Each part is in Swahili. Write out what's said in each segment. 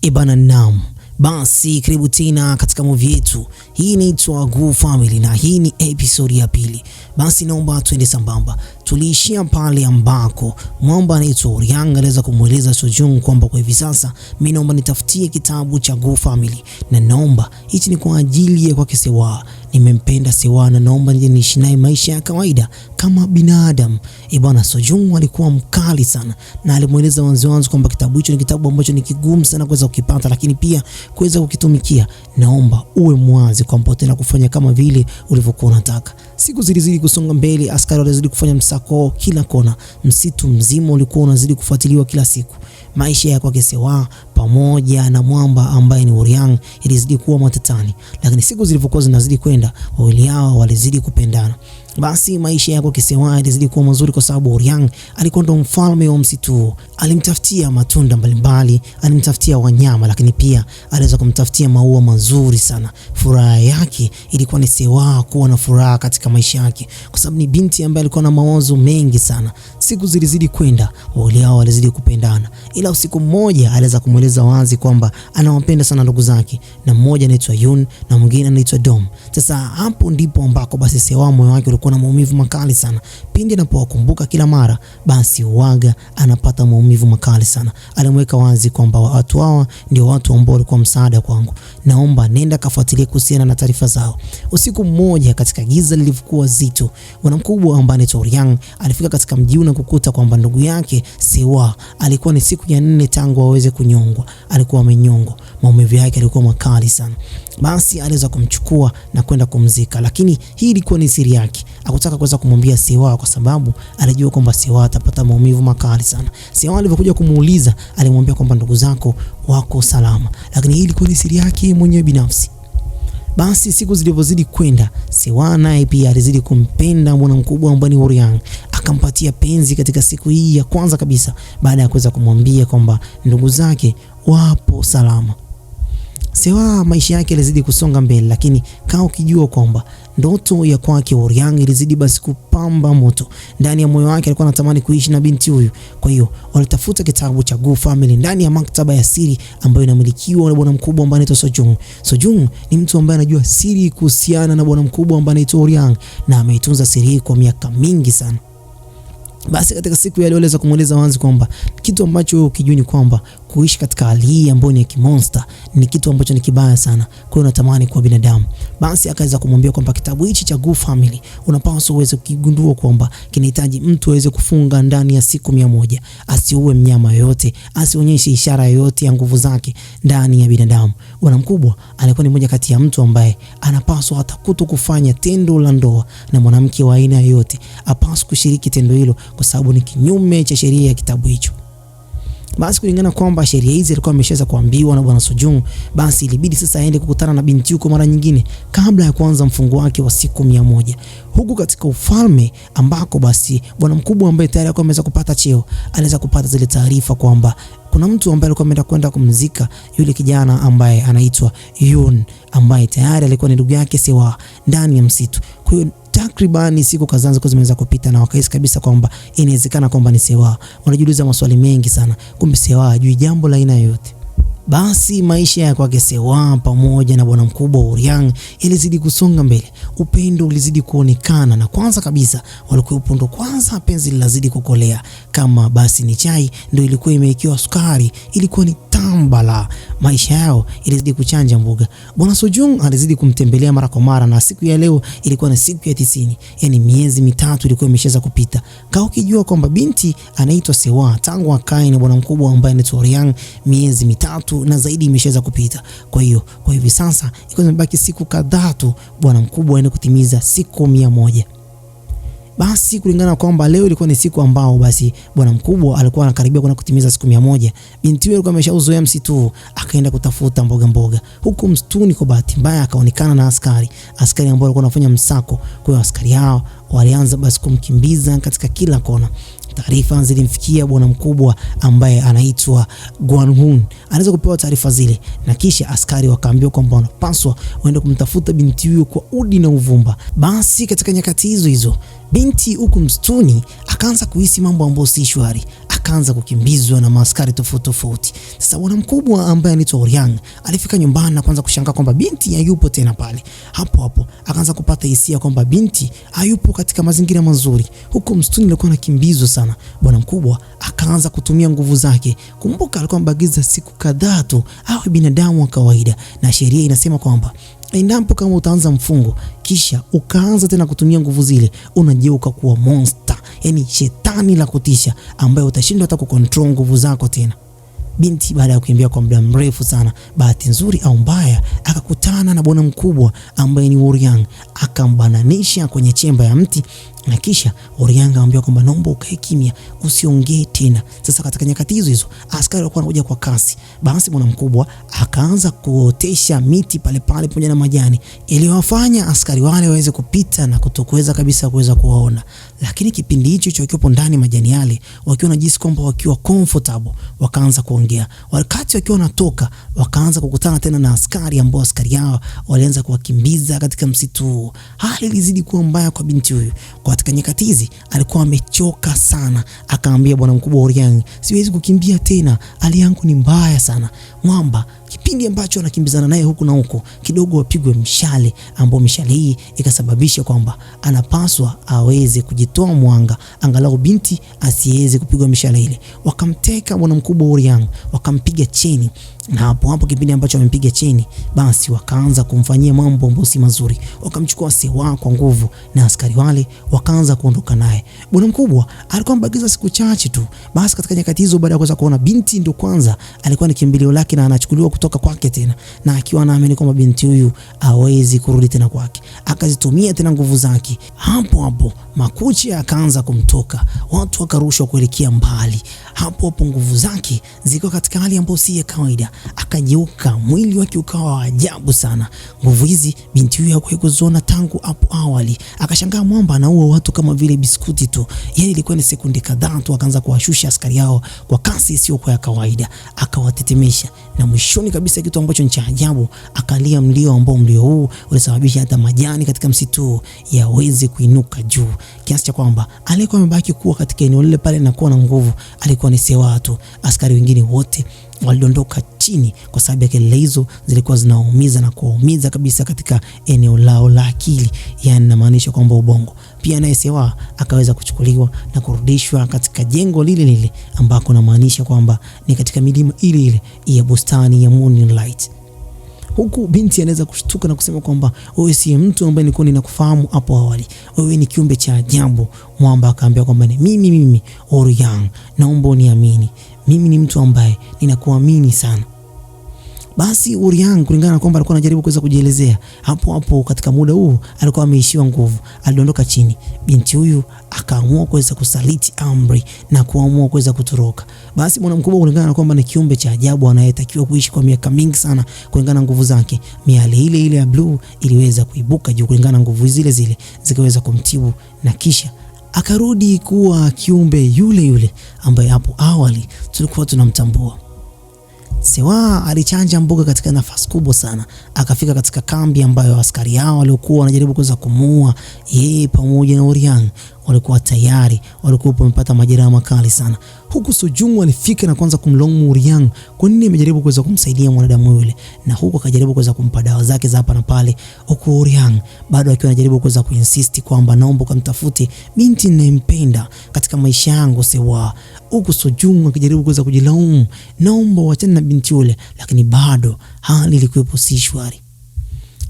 Ibana Nam. Basi karibu tena katika movie yetu. Hii inaitwa Gu Family na hii ni episode ya pili. Basi naomba tuende sambamba. Tuliishia pale ambako mwamba anaitwa Oriang anaweza kumueleza Sojung kwamba kwa hivi sasa mimi naomba nitafutie kitabu cha Gu Family na naomba hichi ni kwa ajili ya kwake Sewa. Nimempenda Sewa na naomba nije niishi naye maisha ya kawaida kama binadamu. Bwana Sojung alikuwa mkali sana na alimueleza wanzo kwamba kitabu hicho ni kitabu ambacho ni kigumu sana kuweza kukipata, lakini pia kuweza kukitumikia. Naomba uwe mwazi kwamba utaenda kufanya kama vile ulivyokuwa unataka. Siku zilizidi kusonga mbele, askari walizidi kufanya msako kila kona. Msitu mzima ulikuwa unazidi kufuatiliwa kila siku. Maisha ya kwake Sewa pamoja na mwamba ambaye ni Oriang ilizidi kuwa matatani, lakini siku zilivyokuwa zinazidi kwenda, wawili hao walizidi kupendana. Basi maisha yako Sewa ilizidi kuwa mazuri kwa sababu Oriang alikuwa ndo mfalme wa msitu. Alimtafutia matunda mbalimbali, alimtafutia wanyama, lakini pia aliweza kumtafutia maua mazuri sana. Furaha yake ilikuwa ni Sewa kuwa na furaha katika maisha yake kwa sababu ni binti ambaye alikuwa na mawazo mengi sana. Siku zilizidi kwenda, wale hao walizidi kupendana. Ila usiku mmoja aliweza kumueleza wazi kwamba anawapenda sana ndugu zake, na mmoja anaitwa Yun na mwingine anaitwa Dom. Sasa hapo ndipo ambako basi Sewa moyo wake ulikuwa na maumivu makali sana. Pindi anapowakumbuka kila mara, basi uwaga anapata maumivu makali sana. Alimweka wazi kwamba watu hawa ndio watu ambao walikuwa msaada kwangu. Naomba nenda kafuatilie kuhusiana na taarifa zao. Usiku mmoja katika giza lilivyokuwa zito, bwana mkubwa ambaye anaitwa Oriang alifika katika mji na kukuta kwamba ndugu yake Sewa alikuwa ni siku ya 4 tangu aweze kunyongwa. Alikuwa amenyongwa. Maumivu yake yalikuwa makali sana. Basi aliweza kumchukua na kwenda kumzika, lakini hii ilikuwa ni siri yake. Hakutaka kuweza kumwambia Sewa kwa sababu alijua kwamba Sewa atapata maumivu makali sana. Sewa alivyokuja kumuuliza, alimwambia kwamba ndugu zako wako salama, lakini hii ilikuwa ni siri yake mwenyewe binafsi. Basi siku zilivyozidi kwenda, Sewa naye pia alizidi kumpenda bwana mkubwa ambaye ni Oriang. Akampatia penzi katika siku hii ya kwanza kabisa baada ya kuweza kumwambia kwamba ndugu zake wapo salama. Sewa maisha yake yalizidi kusonga mbele, lakini kama ukijua kwamba ndoto ya kwake Oriang ilizidi basi kupamba moto. Ndani ya moyo wake alikuwa anatamani kuishi na binti huyu. Kwa hiyo walitafuta kitabu cha Gu Family ndani ya maktaba ya siri ambayo inamilikiwa na bwana mkubwa ambaye anaitwa Sojung. Sojung ni mtu ambaye anajua siri kuhusiana na bwana mkubwa ambaye anaitwa Oriang na ameitunza siri hii kwa miaka mingi sana. Basi katika siku ya leo aliweza kumueleza wazi kwamba kitu ambacho wewe ukijua ni kwamba kuishi katika hali hii ambayo ni kimonster ni kitu ambacho ni kibaya sana. Kwa hiyo unatamani kuwa binadamu. Basi akaweza kumwambia kwamba kitabu hichi cha Gu Family unapaswa uweze kugundua kwamba kinahitaji mtu aweze kufunga ndani ya siku 100. Asiue mnyama yoyote, asionyeshe ishara yoyote ya nguvu zake ndani ya binadamu. Bwana mkubwa alikuwa ni mmoja kati ya mtu ambaye anapaswa hata kufanya tendo la ndoa na mwanamke wa aina yoyote. Hapaswi kushiriki tendo hilo kwa sababu ni kinyume cha sheria ya kitabu hicho. Basi kulingana kwamba sheria hizi alikuwa ameshaweza kuambiwa na bwana Sojung, basi ilibidi sasa aende kukutana na binti yuko mara nyingine kabla ya kuanza mfungo wake wa siku 100. Huku katika ufalme ambako basi bwana mkubwa ambaye tayari alikuwa ameweza kupata cheo, aliweza kupata zile taarifa kwamba kuna mtu ambaye alikuwa ameenda kwenda kumzika yule kijana ambaye anaitwa Yun, ambaye tayari alikuwa ni ndugu yake Sewa ndani ya msitu. Kwa hiyo takriban siku kadhaa zimeweza kupita na wakahisi kabisa kwamba inawezekana kwamba ni Sewa. Wanajiuliza maswali mengi sana, kumbe Sewa hajui jambo la aina yoyote. Basi maisha ya kwake Sewa pamoja na bwana mkubwa Oriang ilizidi kusonga mbele. Upendo ulizidi kuonekana na kwanza kabisa walikuwa upendo kwanza, penzi lilazidi kukolea. Kama basi ni chai ndio ilikuwa imewekewa sukari, ilikuwa ni tambala. Maisha yao ilizidi kuchanja mboga. Bwana Sojung alizidi kumtembelea mara kwa mara na siku ya leo ilikuwa ni siku ya 90. Yani miezi 3 ilikuwa imeshaweza kupita. Kao ukijua kwamba binti anaitwa Sewa tangu akae na bwana mkubwa ambaye anaitwa Oriang miezi 3 na zaidi imeshaweza kupita. Kwa hiyo kwa hivi sasa iko imebaki siku kadhaa tu bwana mkubwa aende kutimiza siku 100. Basi kulingana kwamba leo ilikuwa ni siku ambao basi bwana mkubwa alikuwa anakaribia kwenda kutimiza siku 100. Binti yule alikuwa ameshauzoea msitu, akaenda kutafuta mboga. Huko msituni kwa bahati mbaya akaonekana na askari ambao walikuwa wanafanya msako. Kwa hiyo askari hao walianza basi kumkimbiza katika kila kona. Taarifa zilimfikia bwana mkubwa ambaye anaitwa Guanhun. Anaweza kupewa taarifa zile na kisha askari wakaambiwa kwamba wanapaswa waende kumtafuta binti huyo kwa udi na uvumba. Basi katika nyakati hizo binti huko msituni akaanza kuhisi mambo ambayo si shwari. akaanza kukimbizwa na maaskari tofauti tofauti. Sasa bwana mkubwa ambaye anaitwa Oryang alifika nyumbani na kuanza kushangaa kwamba binti hayupo tena pale. Hapo hapo akaanza kupata hisia kwamba binti hayupo katika mazingira mazuri. Huko msituni alikuwa anakimbizwa sana. Bwana mkubwa akaanza kutumia nguvu zake. Kumbuka alikuwa amebakiza siku kadhaa tu awe binadamu wa kawaida, na sheria inasema kwamba endapo kama utaanza mfungo kisha ukaanza tena kutumia nguvu zile, unageuka kuwa monster, yani shetani la kutisha ambaye utashindwa hata kucontrol nguvu zako tena. Binti baada ya kukimbia kwa muda mrefu sana, bahati nzuri au mbaya, akakutana na bwana mkubwa ambaye ni Oryang. Akambananisha kwenye chemba ya mti, na kisha Oryang akamwambia kwamba naomba ukae kimya, usiongee tena. Sasa katika nyakati hizo askari walikuwa wanakuja kwa kasi. Basi bwana mkubwa akaanza kuotesha miti pale pale pamoja na majani, ili wafanya askari wale waweze kupita na kutokuweza kabisa kuweza kuwaona. Lakini kipindi hicho wakiwa ndani majani yale, wakiwa wanajisikia kwamba wakiwa comfortable, wakaanza kuongea. Wakati wakiwa wanatoka, wakaanza kukutana tena na askari ambao askari hao walianza kuwakimbiza katika msitu. Hali ilizidi kuwa mbaya kwa binti huyu. Katika nyakati hizi alikuwa amechoka sana. Akaambia bwana mkubwa Oryang, siwezi kukimbia tena, hali yangu ni mbaya sana. Mwamba kipindi ambacho anakimbizana naye huku na huko, kidogo wapigwe mshale, ambao mshale hii ikasababisha kwamba anapaswa aweze kujitoa mwanga angalau binti asiweze kupigwa mshale ile. Wakamteka bwana mkubwa Oryang, wakampiga cheni, na hapo kipindi ambacho wamempiga cheni, basi wakaanza kumfanyia mambo ambayo si mazuri. Wakamchukua Sewa kwa nguvu, na askari wale wakaanza kuondoka naye. Bwana mkubwa alikuwa mbakiza siku chache tu. Basi katika nyakati hizo, baada ya kuweza kuona binti ndio kwanza alikuwa ni kimbilio lake na anachukuliwa kutoka kwake tena, na akiwa anaamini kwamba binti huyu hawezi kurudi tena kwake, akazitumia tena nguvu zake. Hapo makucha akaanza kumtoka, watu wakarushwa kuelekea mbali. Hapo nguvu zake zilikuwa katika hali ambayo si ya kawaida. Akageuka, mwili wake ukawa ajabu sana. Nguvu hizi binti huyu hakuwahi kuziona tangu hapo awali. Akashangaa mwamba anaua watu kama vile biskuti tu. Yeye ilikuwa ni sekunde kadhaa tu, akaanza kuwashusha askari hao kwa kasi isiyo ya kawaida, akawatetemesha, na mwishoni kabisa kitu ambacho ni cha ajabu, akalia mlio ambao mlio huu ulisababisha hata majani katika msitu yaweze kuinuka juu, kiasi cha kwamba alikuwa amebaki kuwa katika eneo lile pale na kuwa na nguvu alikuwa ni Sewa tu. Askari wengine wote walidondoka chini kwa sababu ya kelele hizo zilikuwa zinaumiza na kuumiza kabisa katika eneo lao la akili, yani inamaanisha kwamba ubongo. Pia naye Sewa akaweza kuchukuliwa na kurudishwa katika jengo lile ambako namaanisha kwamba ni katika milima ile ya bustani ya Moonlight. Huku binti anaweza kushtuka na kusema kwamba wewe si mtu ambaye nilikuwa ninakufahamu hapo awali, wewe ni kiumbe cha ajabu. Mwamba akaambia kwamba ni mimi Oryang, naomba uniamini, mimi ni mtu ambaye ninakuamini sana. Basi Oryang, kulingana na kwamba alikuwa anajaribu kuweza kujielezea, hapo katika muda huu alikuwa ameishiwa nguvu, alidondoka chini. Binti huyu akaamua kuweza kusaliti amri na kuamua kuweza kutoroka. Basi bwana mkubwa, kulingana na kwamba ni kiumbe cha ajabu anayetakiwa kuishi kwa miaka mingi sana, kulingana na nguvu zake, miale ile ya blue iliweza kuibuka juu, kulingana na nguvu zile zikaweza kumtibu, na kisha akarudi kuwa kiumbe yule ambaye hapo awali tulikuwa tunamtambua. Sewa alichanja mbuga katika nafasi kubwa sana. Akafika katika kambi ambayo askari hao waliokuwa wanajaribu kuweza kumuua yeye pamoja na Oryang walikuwa tayari, walikuwa wamepata majeraha makali sana. Huku Sojung alifika na kuanza kumlaumu Oryang kwa nini amejaribu kuweza kumsaidia mwanadamu yule, na huko akajaribu kuweza kumpa dawa zake za hapa na pale, huku Oryang bado akiwa anajaribu kuweza kuinsist kwamba naomba kumtafute binti ninayempenda katika maisha yangu Sewa. Huku Sojung akijaribu kuweza kujilaumu, naomba uachane na binti yule, lakini bado hali ilikuwa si shwari.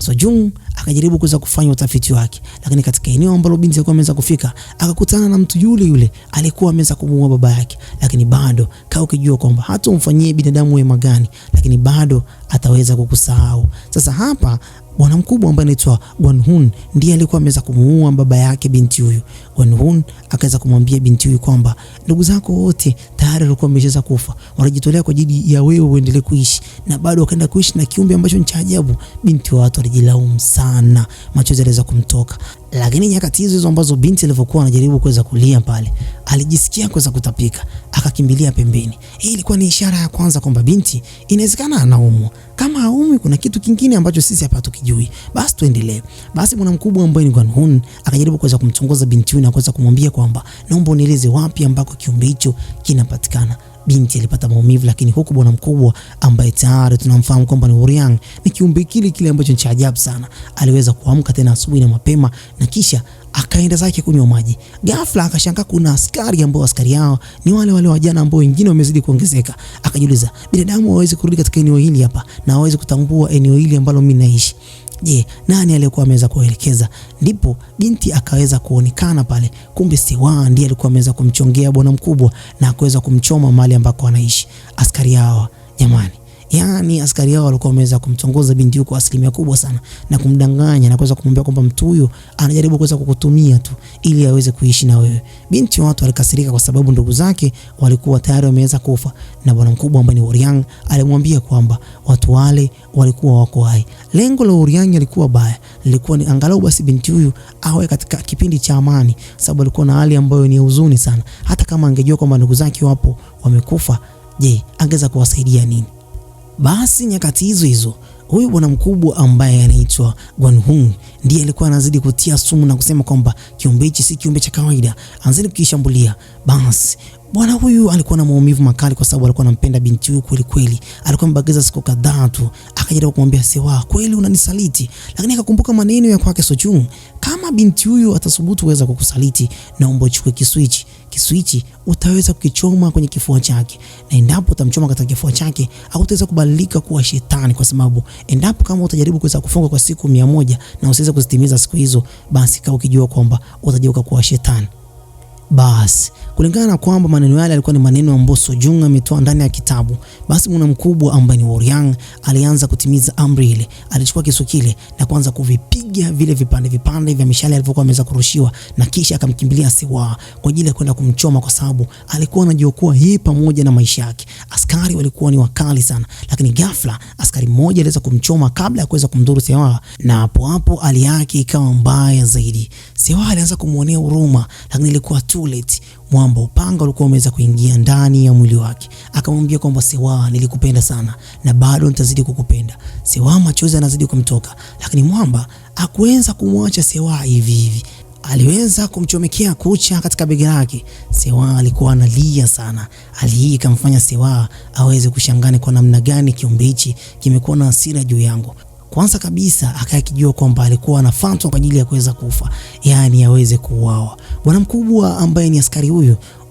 Sojung akajaribu kuweza kufanya utafiti wake, lakini katika eneo ambalo binti alikuwa ameweza kufika, akakutana na mtu yule alikuwa ameweza kumuua baba yake, lakini bado kaa ukijua kwamba hata umfanyie binadamu wema gani, lakini bado ataweza kukusahau. Sasa hapa bwana mkubwa ambaye anaitwa Gwanhun ndiye alikuwa ameweza kumuua baba yake binti huyu. Gwanhun akaweza kumwambia binti huyu kwamba ndugu zako wote tayari walikuwa wameshaweza kufa, wanajitolea kwa ajili ya wewe uendelee kuishi, na bado wakaenda kuishi na kiumbe ambacho ni cha ajabu. Binti wa watu alijilaumu sana. sana, machozi yaliweza kumtoka. Lakini nyakati hizo ambazo binti alivyokuwa anajaribu kuweza kulia pale, alijisikia kuweza kutapika, akakimbilia pembeni. Hii ilikuwa ni ishara ya kwanza kwamba binti inawezekana anaumwa. Kama haumwi, kuna kitu kingine ambacho sisi hapa tukijui. Basi tuendelee. Basi bwana mkubwa ambaye ni Gwan Hun akajaribu kuweza kumtongoza binti huyu na kuweza kumwambia kwamba naomba unieleze wapi ambako kiumbe hicho kinapatikana. Binti alipata maumivu, lakini huku bwana mkubwa ambaye tayari tunamfahamu kwamba ni Woryang, ni kiumbe kile ambacho ni cha ajabu sana, aliweza kuamka tena asubuhi na mapema na kisha akaenda zake kunywa maji. Ghafla akashangaa kuna askari ambao askari hao ni wale wajana ambao wengine wamezidi kuongezeka. Akajiuliza, binadamu hawezi kurudi katika eneo hili hapa na hawezi kutambua eneo hili ambalo mimi naishi. Je, nani aliyekuwa ameweza kuelekeza? Ndipo binti akaweza kuonekana pale. Kumbe Siwa ndiye alikuwa ameweza kumchongea bwana mkubwa na akaweza kumchoma mahali ambako anaishi. Askari hao jamani, yani askari hao walikuwa wameweza kumtongoza binti huko asilimia kubwa sana na kumdanganya na kuweza kumwambia kwamba mtu huyo anajaribu kuweza kukutumia tu ili aweze kuishi na wewe. Binti wa watu alikasirika kwa sababu ndugu zake walikuwa tayari wameweza kufa na bwana mkubwa ambaye ni Woryang alimwambia kwamba watu wale walikuwa wako hai. Lengo la Woryang lilikuwa baya, lilikuwa ni angalau basi binti huyu awe katika kipindi cha amani, sababu alikuwa na hali ambayo ni huzuni sana. Hata kama angejua kwamba ndugu zake wapo wamekufa, je, angeweza kuwasaidia nini? Basi nyakati hizo huyu bwana mkubwa ambaye anaitwa Gwan Hun ndiye alikuwa anazidi kutia sumu na kusema kwamba kiumbe hichi si kiumbe cha kawaida, anzeni kukishambulia. Basi bwana huyu alikuwa na maumivu makali kwa sababu alikuwa anampenda binti huyu kweli. Alikuwa mbagiza siku kadhaa tu, akajaribu kumwambia Siwa, kweli unanisaliti? Lakini akakumbuka maneno ya kwake Sojung, kama binti huyu atasubutu kuweza kukusaliti, naomba uchukue kiswichi utaweza kukichoma kwenye kifua chake, na endapo utamchoma katika kifua chake hautaweza kubadilika kuwa shetani, kwa sababu endapo kama utajaribu kuweza kufunga kwa siku 100 na usiweze kuzitimiza siku hizo, basi kama ukijua kwamba utajeuka kuwa shetani. Basi kulingana na kwamba maneno yale yalikuwa ni maneno ambayo Sojung ametoa ndani ya kitabu, basi mwana mkubwa ambaye ni Woryang alianza kutimiza amri ile. Alichukua kisu kile na kuanza kuvipiga vile vipande vya mishale alivyokuwa ameweza kurushiwa, na kisha akamkimbilia Siwa kwa ajili ya kwenda kumchoma, kwa sababu alikuwa anajiokoa yeye pamoja na maisha yake. Askari walikuwa ni wakali sana, lakini ghafla askari mmoja aliweza kumchoma kabla ya kuweza kumdhuru Siwa, na hapo hali yake ikawa mbaya zaidi. Siwa alianza kumuonea huruma, lakini ilikuwa too late. Mwamba upanga ulikuwa umeweza kuingia ndani ya mwili wake. Akamwambia kwamba Siwa, nilikupenda sana na bado nitazidi kukupenda. Siwa machozi yanazidi kumtoka, lakini mwamba hakuweza kumwacha Siwa hivi. Aliweza kumchomekea kucha katika bega lake. Siwa alikuwa analia sana. Hali hii ikamfanya Siwa aweze kushangana kwa namna gani kiumbe hichi kimekuwa na hasira juu yangu. Kwanza kabisa akakijua kwamba alikuwa anafuatwa kwa ajili ya kuweza kufa, yani aweze kuuawa. Bwana mkubwa ambaye ni askari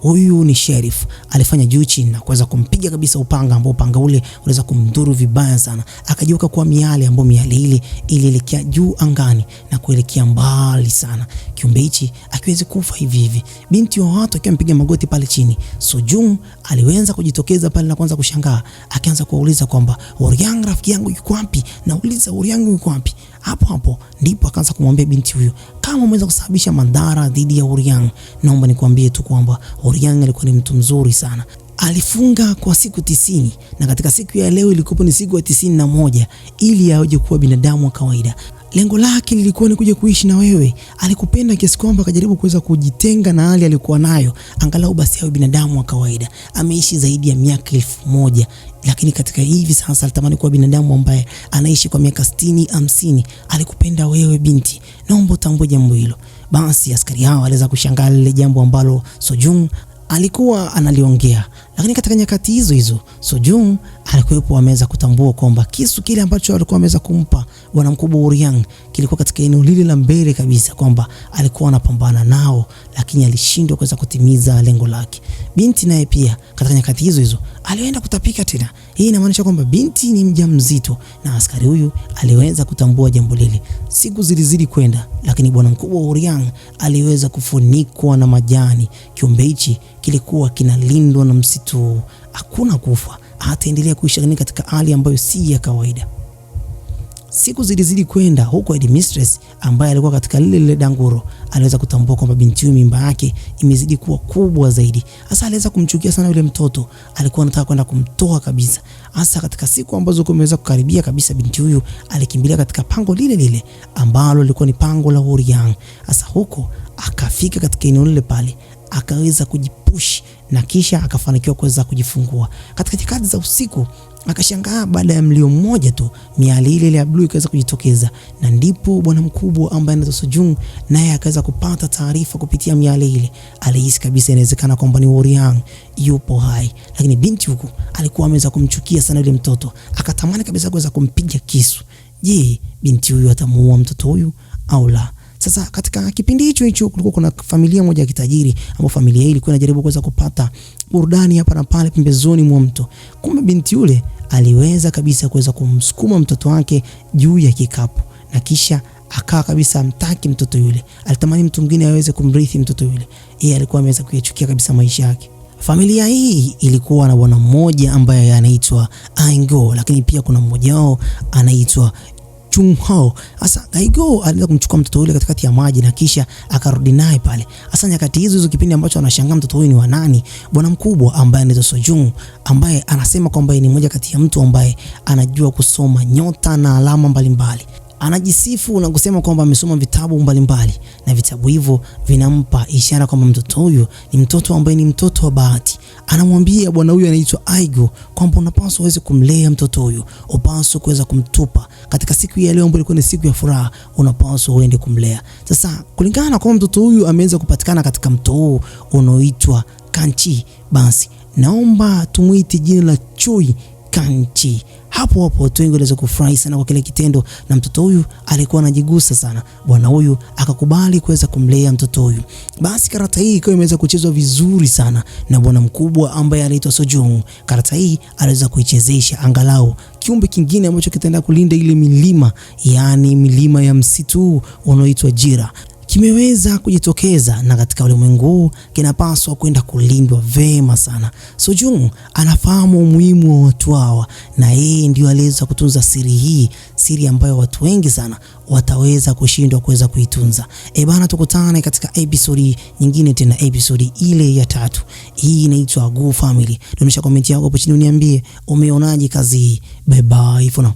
huyu ni sheriff, alifanya juu chini na kuweza kumpiga kabisa upanga ambao upanga ule unaweza kumdhuru vibaya sana. Akajiweka kwa miale ambayo miale ile ilielekea juu angani na kuelekea mbali sana. Kiumbe hichi akiweza kufa hivi. Binti wa watu akiwa mpiga magoti pale chini, Sojung aliweza kujitokeza pale na kuanza kushangaa. Akaanza kuuliza kwamba Woryang rafiki yangu yuko wapi? Nauliza Woryang yuko wapi? Hapo ndipo akaanza kumwambia binti huyo, kama umeweza kusababisha madhara dhidi ya Woryang, naomba nikwambie tu kwamba Woryang alikuwa ni mtu mzuri sana. Alifunga kwa siku 90 na katika siku ya leo ilikuwa ni siku ya 91 ili aje kuwa binadamu wa kawaida. Lengo lake lilikuwa ni kuja kuishi na wewe. Alikupenda kiasi kwamba akajaribu kuweza kujitenga na hali alikuwa nayo, angalau basi awe binadamu wa kawaida. Ameishi zaidi ya miaka 1000, lakini katika hivi sasa alitamani kuwa binadamu ambaye anaishi kwa miaka 60, 50. Alikupenda wewe binti, naomba utambue jambo hilo. Basi askari hao waliweza kushangaa lile jambo ambalo Sojung alikuwa analiongea, lakini katika nyakati hizo Sojung alikuwepo ameweza kutambua kwamba kisu kile ambacho alikuwa ameweza kumpa bwana mkubwa Woryang kilikuwa katika eneo lile la mbele kabisa, kwamba alikuwa anapambana nao lakini alishindwa kuweza kutimiza lengo lake. Binti naye pia katika nyakati hizo alienda kutapika tena. Hii inamaanisha kwamba binti ni mjamzito, na askari huyu aliweza kutambua jambo lile. Siku zilizidi kwenda, lakini bwana mkubwa Woryang aliweza kufunikwa na majani. Kiumbe hichi kilikuwa kinalindwa na msitu, hakuna kufa, ataendelea kuishi katika hali ambayo si ya kawaida. Siku zilizidi kwenda, huko headmistress ambaye alikuwa katika lile danguro aliweza kutambua kwamba binti huyu mimba yake imezidi kuwa kubwa zaidi. Hasa aliweza kumchukia sana yule mtoto, alikuwa anataka kwenda kumtoa kabisa. Hasa katika siku ambazo kumeweza kukaribia kabisa, binti huyu alikimbilia katika pango lile lile ambalo lilikuwa ni pango la Horiang. Hasa huko akafika katika eneo lile pale, akaweza kujipush na kisha akafanikiwa kuweza kujifungua. Katika nyakati za usiku akashangaa baada ya mlio mmoja tu miali ile ya blue ikaweza kujitokeza, na ndipo bwana mkubwa ambaye anaitwa Sojung naye akaweza kupata taarifa kupitia miali ile. Alihisi kabisa inawezekana kwamba ni Horiang yupo hai, lakini binti huku alikuwa ameweza kumchukia sana yule mtoto, akatamani kabisa kuweza kumpiga kisu. Je, binti huyu atamuua mtoto huyu au la? Sasa katika kipindi hicho kulikuwa kuna familia moja ya kitajiri, ambapo familia hii ilikuwa inajaribu kuweza kupata burudani hapa na pale pembezoni mwa mto. Kumbe binti yule aliweza kabisa kuweza kumsukuma mtoto wake juu ya kikapu, na kisha akawa kabisa mtaki mtoto yule. Alitamani mtu mwingine aweze kumrithi mtoto yule. Yeye alikuwa ameweza kuyachukia kabisa maisha yake. Familia hii ilikuwa na bwana mmoja ambaye anaitwa Aingo, lakini pia kuna mmoja wao anaitwa Chung Hao. Asa Gaigo aliweza kumchukua mtoto yule katikati ya maji na kisha akarudi naye pale. Asa nyakati hizo kipindi ambacho anashangaa mtoto huyu ni wa nani, bwana mkubwa ambaye anaitwa Sojung, ambaye anasema kwamba ni mmoja kati ya mtu ambaye anajua kusoma nyota na alama mbalimbali. Anajisifu na kusema kwamba amesoma vitabu mbalimbali, na vitabu hivyo vinampa ishara kwamba mtoto huyu ni mtoto ambaye ni mtoto wa bahati. Anamwambia bwana huyu anaitwa Aigo kwamba unapaswa uweze kumlea mtoto huyu, upaswa kuweza kumtupa katika siku ya leo ambayo ilikuwa ni siku ya furaha, unapaswa uende kumlea. Sasa kulingana na kwamba mtoto huyu ameweza kupatikana katika mto huu unaoitwa Kanchi, basi naomba tumuite jina la Chui Kanchi. Hapo watu wengi waliweza kufurahi sana kwa kile kitendo, na mtoto huyu alikuwa anajigusa sana. Bwana huyu akakubali kuweza kumlea mtoto huyu. Basi karata hii ikawa imeweza kuchezwa vizuri sana na bwana mkubwa ambaye anaitwa Sojung. Karata hii aliweza kuichezesha angalau kiumbe kingine ambacho kitaenda kulinda ile milima, yani milima ya msitu unaoitwa Jira, kimeweza kujitokeza, na katika ulimwengu kinapaswa kwenda kulindwa vema sana. Sojung anafahamu umuhimu wa watu hawa, na yeye ndio aliweza kutunza siri hii, siri ambayo watu wengi sana wataweza kushindwa kuweza kuitunza. Bana, tukutane katika episode nyingine tena, episode ile ya 3. Hii inaitwa Gu Family. Dondosha comment yako hapo chini uniambie umeonaje kazi hii. Bye bye for now.